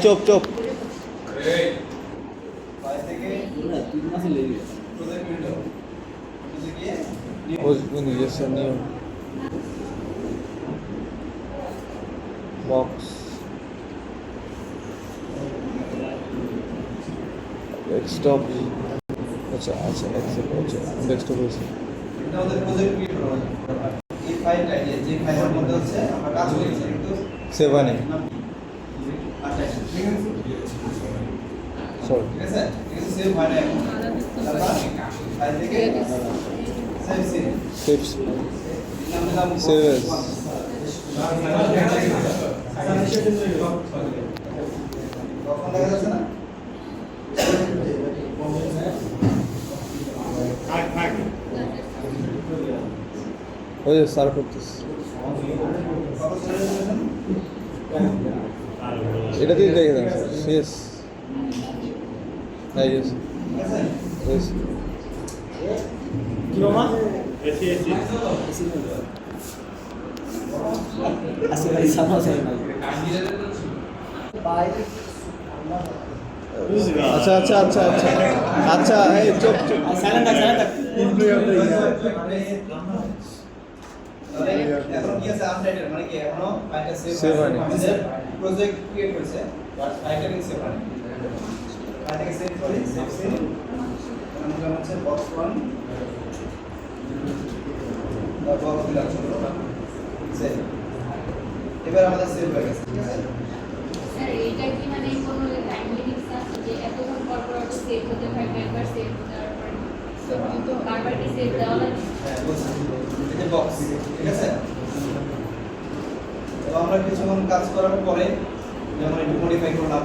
চোপ চোপ নিজস্ব নিয়ম box desktop আচ্ছা আচ্ছা অ্যাকসেপ্ট আচ্ছা ডেস্কটপ হয়েছে এটা আমাদের প্রজেক্ট ক্রিয়েট করা হয় এই ফাইলটা যে ফাইলের মধ্যে হচ্ছে আমরা কাজ করেছি কিন্তু সেভানে আচ্ছা ঠিক আছে সরি ঠিক আছে এটা সেভ হয় না এখন তারপর ফাইল থেকে সেভ সেভ সেভ এস কখন দেখা যাচ্ছে না ওই যে স্যার করতেছে এটাতেই দেখে দেন স্যার শেষ হয়ে গেছে শেষ কি মামা আচ্ছা আচ্ছা আচ্ছা আচ্ছা আচ্ছা এই চুপ চুপ এখন কি আছে আপডেটেড মানে কি এখনো ফাইলটা সেভ হয়নি প্রজেক্ট ক্রিয়েট করেছে বাট ফাইলটা কিন্তু সেভ হয়নি ফাইলটাকে সেভ করি সেভ আমরা হচ্ছে বক্স 1 বা বক্স দিলাম ছোট সেভ এবার আমাদের সেভ হয়ে গেছে ঠিক আছে স্যার এটা কি মানে কোনো টাইম লিমিট আছে যে এতক্ষণ পর পর সেভ হতে থাকবে একবার সেভ দেওয়ার পর তো বারবার কি সেভ দেওয়া লাগে হ্যাঁ বুঝছি এটা বক্স ঠিক আছে তো আমরা কিছুক্ষণ কাজ করার পরে যেমন একটু মডিফাই করলাম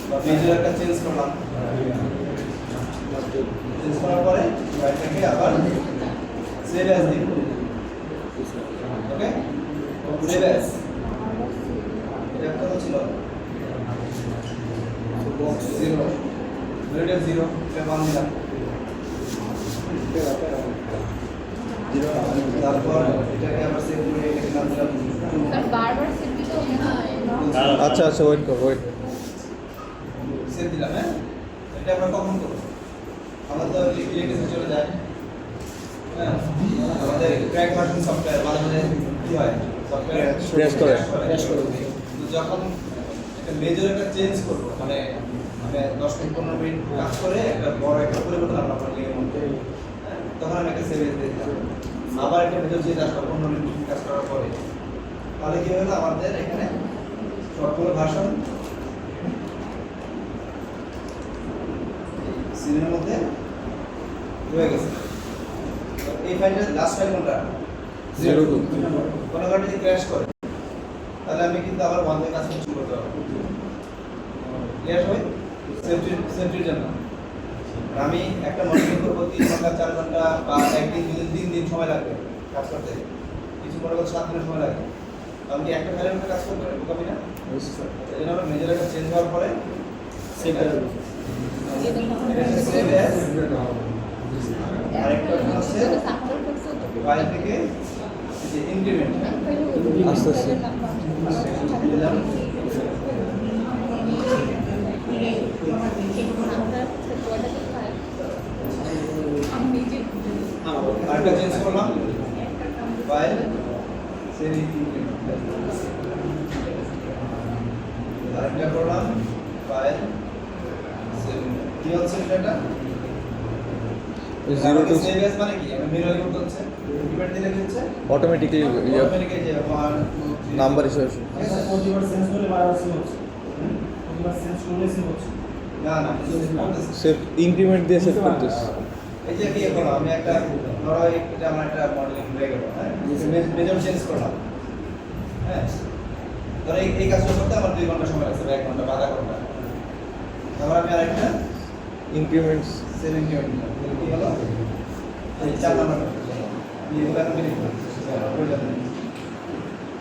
বা মেজর একটা চেঞ্জ করলাম চেঞ্জ করার পরে ফাইলটাকে আবার সেভ অ্যাজ দিই ওকে সেভ অ্যাজ এটা কত ছিল বক্স 0 ভ্যালিড 0 এটা 1 দিলাম তারপর এটাকে আবার সেভ করে এটাকে নাম দিলাম স্যার বারবার সেভ দিতে হবে না আচ্ছা আচ্ছা ওয়েট কর ওয়েট সেভ দিলাম হ্যাঁ এটা আমরা কখন করব আমরা তো ইলেকট্রিসিটি চলে যায় হ্যাঁ আমাদের ক্র্যাক ভার্সন সফটওয়্যার মাঝে মাঝে কি হয় সফটওয়্যার ক্র্যাশ করে তো যখন একটা মেজর একটা চেঞ্জ করব মানে 10 থেকে 15 মিনিট কাজ করে একটা বড় একটা পরিবর্তন আমরা লিখে মধ্যে তখন আমি একটা সেভ দিয়ে দিলাম আবার একটা মেজর চেঞ্জ আসবে 15 মিনিট কাজ করার পরে তাহলে কি হলো আমাদের এখানে সবগুলো ভার্সন সিনের মধ্যে রয়ে গেছে এই ফাইলটা লাস্ট ফাইল কোনটা 02 কোনো কারণে যদি ক্র্যাশ করে তাহলে আমি কিন্তু আবার বন্ধ কাজ শুরু করতে পারবো ক্লিয়ার হয় সেফটির জন্য আমি একটা মনিটর করব 3 ঘন্টা 4 ঘন্টা বা একদিন দুদিন 3 দিন সময় লাগবে কাজ করতে কিছু মনে করো 7 দিনের সময় লাগবে আমি কি একটা ফাইলের মধ্যে কাজ করতে পারবো কপি না এই জন্য আমরা মেজর একটা চেঞ্জ হওয়ার পরে সেভ করে দেব সেভ অ্যাজ আরেকটা হচ্ছে ফাইল থেকে যে ইনক্রিমেন্ট আস্তে আস্তে দিলাম আরেকটা চেঞ্জ করলাম ফাইল সেভ ইনক্রিমেন্ট আরেকটা করলাম ফাইল সেভ কি হচ্ছে এটা 02 সেভ অ্যাজ মানে কি আমি ম্যানুয়ালি করতে হচ্ছে ইনক্রিমেন্ট দিলে কি হচ্ছে অটোমেটিক্যালি অটোমেটিক্যালি যে 1 নাম্বার হিসেবে প্রতিবার চেঞ্জ করলে বারবার সেভ হচ্ছে প্রতিবার চেঞ্জ করলে সেভ হচ্ছে না না সেভ ইনক্রিমেন্ট দিয়ে সেভ করতেছ এই যে কি করলাম আমি একটা ধরো এটা আমার একটা মডেলিং হয়ে গেল হ্যাঁ মেজর চেঞ্জ করলাম হ্যাঁ ধরো এই কাজটা করতে আমার 2 ঘন্টা সময় লাগছে 1 ঘন্টা বা আধা ঘন্টা তারপর আমি আরেকটা ইনক্রিমেন্টস সেভ ইনক্রিমেন্ট কি হলো এই 4 নাম্বার এগুলো আমি লিখব প্রয়োজন নেই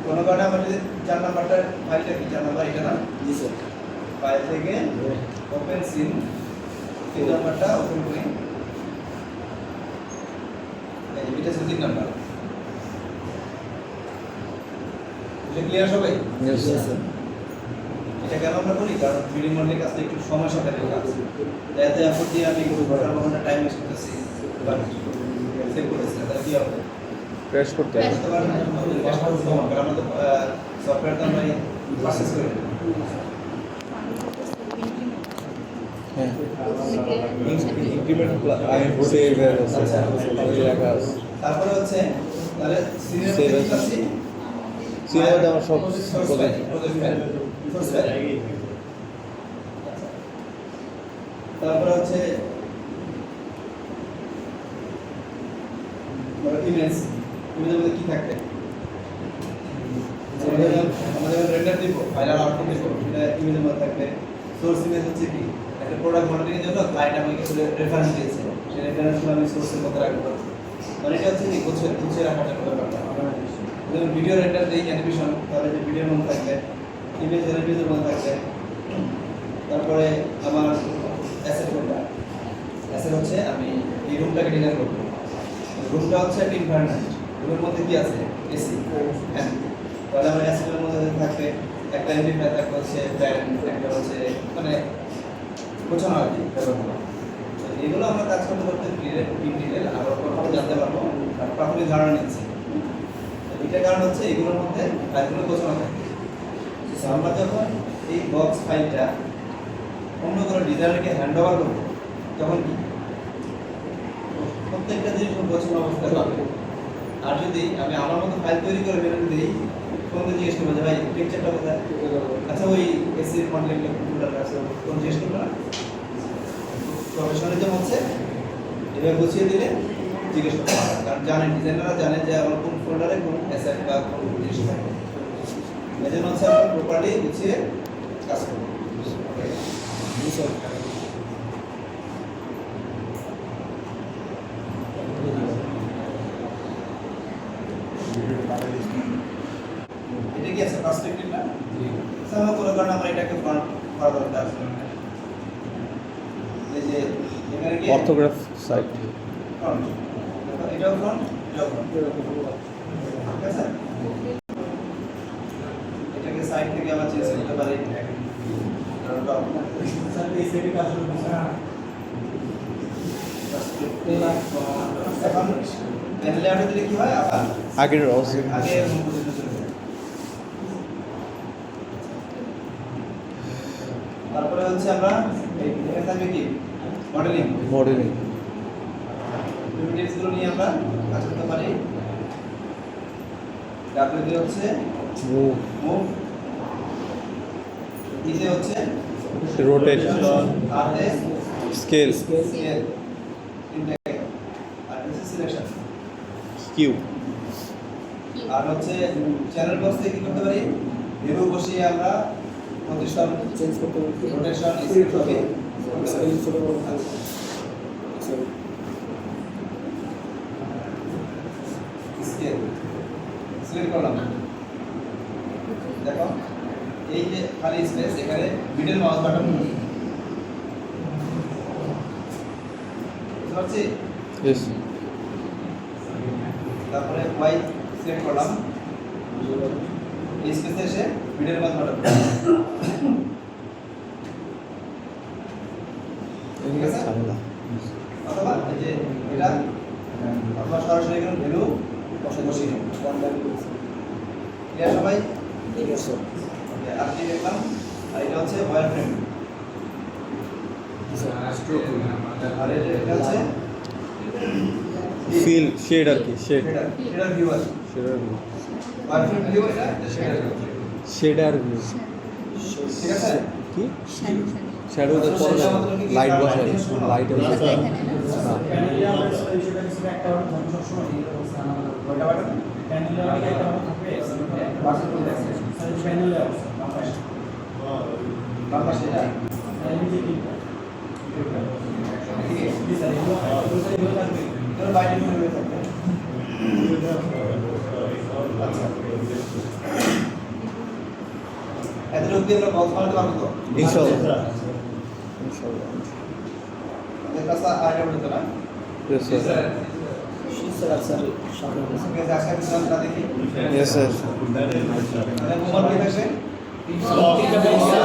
কোনো কারণে আমার যদি 4 নাম্বারটার ফাইলটা কি 4 নাম্বার এটা না জি স্যার ফাইল থেকে ওপেন সিন 3 নাম্বারটা ওপেন করি এটা 3 নাম্বার এটা ক্লিয়ার সবাই ইয়েস স্যার এটা কেন আমরা করি? কারণ 3D মডেলিং কাজটা একটু সময় সাপেক্ষ কাজ। যাতে এফোর্ট দিয়ে আমি ঘন্টার পর ঘন্টা টাইম ওয়েস্ট করতেছি, সেভ করতেছি না, তাহলে কি হবে? ক্র্যাশ করতে হবে। বুঝতে পারবেন? কারণ আমরা তো সফটওয়্যার তো আমরা পারচেজ করি। হ্যাঁ ইনক্রিমেন্ট আমি সেভ এর আছে ওই লেখা আছে। তারপরে হচ্ছে তাহলে সিনিয়র Save as- আছে সিনেমাতে আমার সব সোর্স ফাইল, সোর্স ফাইল। তারপরে হচ্ছে ইমেজ, ইমেজের মধ্যে কি থাকবে? আমাদের রেন্ডার দিব, ফাইল আর আউটপুট দিব, এটা ইমেজের মধ্যে থাকবে। সোর্স ইমেজ হচ্ছে কি? একটা প্রোডাক্ট মডেলিং এর জন্য ক্লায়েন্ট আমাকে কিছু রেফারেন্স দিয়েছে, সেই রেফারেন্সগুলো আমি সোর্সের মধ্যে রাখবো। মানে এটা হচ্ছে কি গুছিয়ে রাখার জন্য ব্যাপারটা। যেমন ভিডিও রেন্ডার দেই অ্যানিমেশন, তাহলে যে ভিডিওর মধ্যে থাকবে, ইমেজ ইমেজের মধ্যে থাকবে। তারপরে আমার অ্যাসেট কোনটা? অ্যাসেট হচ্ছে আমি এই রুমটাকে ডিজাইন করব। রুমটা হচ্ছে একটা এনভায়রনমেন্ট, রুমের মধ্যে কি আছে? AC, fan. তাহলে আমার অ্যাসেটের মধ্যে থাকবে একটা এমপ্লিফায়ার, থাকবে হচ্ছে ফ্যান, একটা হচ্ছে মানে গোছানো আর কি ব্যাপারগুলো। তো এগুলো আমরা কাজ করতে করতে ডিটেল আরও জানতে পারবো, আর প্রাথমিক ধারণা নিচ্ছি। এটার কারণ হচ্ছে এগুলোর মধ্যে ফাইলগুলো গোছানো থাকে। তো আমরা যখন এই বক্স ফাইলটা অন্য কোনো ডিজাইনারকে হ্যান্ড ওভার করবো, তখন কি প্রত্যেকটা জিনিস গোছানো অবস্থায় পাবে। আর যদি আমি আমার মতো ফাইল তৈরি করে বেরোতে দিই, কোনটা জিজ্ঞেস করবো যে ভাই টেক্সচারটা কোথায়? আচ্ছা ওই এসির মডেলিংটা কোনটার কাছে, কোন জিজ্ঞেস করবো না? প্রফেশনালিজম হচ্ছে এভাবে গুছিয়ে দিলে জিজ্ঞেস করতে পারে, কারণ জানেন ডিজাইনাররা জানে যে আমার কোন ফোল্ডারে কোন অ্যাসেট বা কোন জিনিস থাকে। এই জন্য হচ্ছে আমরা প্রপারলি গুছিয়ে কাজ করবো। এটা কি আছে পার্সপেক্টিভ না? সামনে কোনো কারণে আমরা এটাকে ফ্রন্ট করা দরকার। এই যে এখানে কি অর্থোগ্রাফ সাইট ফ্রন্ট, এটাও ফ্রন্ট, এটাও ফ্রন্ট, ঠিক আছে? এটাকে সাইড থেকে আবার চেঞ্জ করতে পারি। এখন লেআউটে দিলে কি হয়? আবার আগের অবস্থা আগে পজিশনে চলে যায়। তারপরে হচ্ছে আমরা এই এখানে থাকবে কি মডেলিং, মডেলিং ডিটেইলসগুলো নিয়ে আমরা কাজ করতে পারি। ডাব্লিউ দিয়ে হচ্ছে মুভ মুভ, ইতে হচ্ছে রোটেট আর এস স্কেল স্কেল, তিনটে, আর হচ্ছে সিলেকশন। কিউ আর হচ্ছে চ্যানেল বক্স থেকে কি করতে পারি? ভিউ বসিয়ে আমরা পজিশন চেঞ্জ করতে পারি, রোটেশন স্কেল হবে। স্কেল সিলেক্ট করলাম, দেখো এই যে খালি স্পেস, এখানে মিডল মাউস বাটন, বুঝতে পারছি? ইয়েস তারপরে ওয়াই সিলেক্ট করলাম, এই স্পেসে এসে মিডল মাউস বাটন, ঠিক আছে? ঝামেলা অথবা এই যে এটা অথবা সরাসরি এখানে ভ্যালু বসিয়ে নেব। ক্লিয়ার সবাই? ঠিক আছে। ওকে, আর কি দেখলাম? আর এটা হচ্ছে ওয়্যার ফ্রেম, আর এটা হচ্ছে ফিল শেড আর কি শেড শেডার ভিউ আছে। শেডার ভিউ ওয়্যার ফ্রেম ভিউ এটা শেডার ভিউ, শেডার ভিউ ঠিক আছে? কি শ্যাডো তো পড়ে না লাইট বসাই লাইট এখানে না প্যানেলে আমরা সেটা কিছু একটা সবসময় কয়টা বাটন? প্যানেলে অনেক একটা থাকবে, বাটন কোনটা আছে? প্যানেলে অবস্থা বাম পাশে বাম পাশে এটা এই যে কি ঠিক আছে? কি স্যার এগুলো থাকবে। এগুলো বাইরে হয়ে থাকবে। আচ্ছা, এতটুকু দিয়ে আমরা বক্স বানাতে পারবো তো? ইনশাআল্লাহ আমাদের কাছে আইডিয়া বলতে না? ইয়েস স্যার স্যার আচ্ছা সামনে ঠিক আছে, আজকে আমরা দেখি। ইয়েস স্যার তাহলে মোবাইল কি থাকবে?